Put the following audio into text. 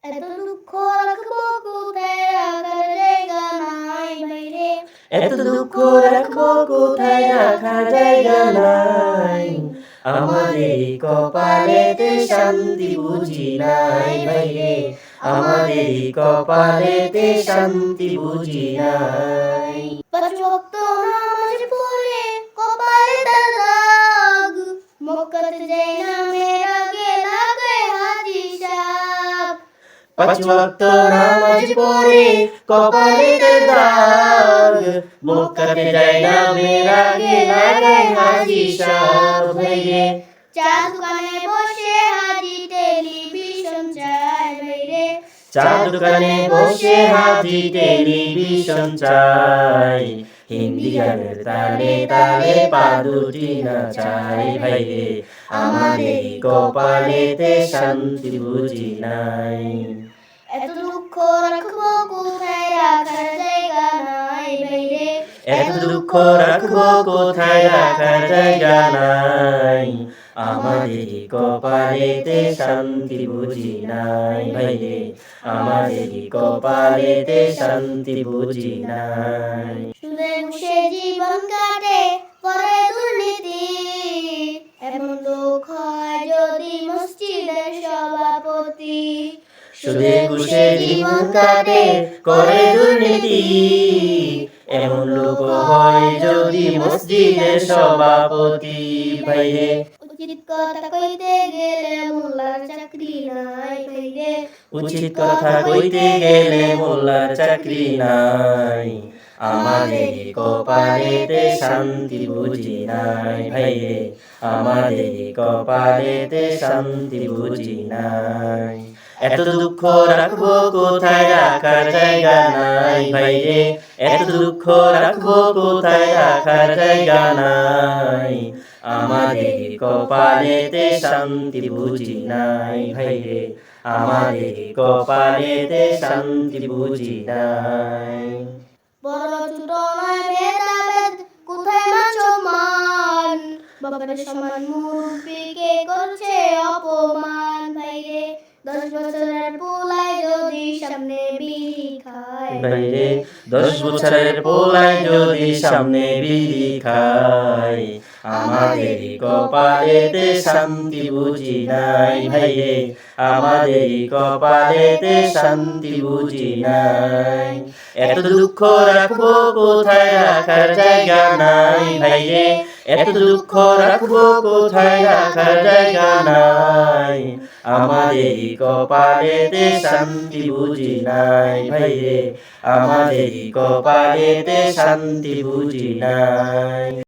এত দুঃখ রাখবো কোথায় রাখার জায়গা নাই বাইরে। এত দুঃখ রাখবো কোথায় রাখার জায়গা নাই। আমাদের কপালেতে শান্তি বুঝি নাই ভাইরে, আমাদের কপালেতে শান্তি বুঝি নাই। পাঁচ ওয়াক্ত নামাজ পড়ে কপালে তার দাগ, মক্কাতে যাই না মেয়ের আগে লাগে হাজি সাহেব। পাঁচ ওয়াক্ত নামাজ পড়ে কপালেতে দাগ, মক্কাতে যায় না মেয়ের আগে লাগায় হাজি সাহেব ভাইরে। চা দোকানে বসে হাজি টেলিভিশন চায় বাইরে। চা দোকানে বসে হাজি টেলিভিশন চাই, হিন্দি গানের তালে তালে পা দুটি নাচাই ভাইরে। আমাদের কপালেতে শান্তি বুঝি নাই। এত দুঃখ রাখবো কোথায় রাখার জায়গা নাই বাইরে। এত দুঃখ রাখবো কোথায় রাখার জায়গা নাই। আমাদের কপালেতে শান্তি বুঝি নাই ভাইরে, আমাদের কপালেতে শান্তি বুঝি নাই। সুদে ঘুষে জীবন কাটে করে দুর্নীতি, এমন লোক হয় যদি মসজিদের সভাপতি। সুদে ঘুষে জীবন কাটে করে দুর্নীতি, এমন লোক হয় যদি মসজিদের সভাপতি ভাইরে। উচিত কথা কইতে গেলে মোল্লার চাকরি নাই ভাইরে। উচিত কথা কইতে গেলে মোল্লার চাকরি নাই। আমাদের কপালেতে শান্তি বুঝি নাই ভাইরে, আমাদের কপালেতে শান্তি বুঝি নাই। এত দুঃখ রাখবো কোথায় রাখার জায়গা নাই ভাইরে, এত দুঃখ রাখবো কোথায় রাখার জায়গা নাই। আমাদের কপালেতে শান্তি বুঝি নাই ভাইরে, আমাদের কপালেতে শান্তি বুঝি নাই। বড় ছোট নয় ভেদাভেদ কোথায় মান সম্মান, বাবার সমান মুরব্বিকে করছে অপমান ভাইরে। 10 বছরের পোলায় যদি সামনে বিড়ি খায় ভাইরে, 10 বছরের পোলায় যদি সামনে বিড়ি খায়। আমাদের কপালেতে শান্তি বুঝি নাই ভাইরে, আমাদের কপালেতে শান্তি বুঝি নাই। এত দুঃখ রাখবো কোথায় রাখার জায়গা নাই ভাইরে, এত দুঃখ রাখবো কোথায় রাখার জায়গা নাই। আমাদের কপালেতে শান্তি বুঝি নাই ভাইরে, আমাদের কপালেতে শান্তি বুঝি নাই।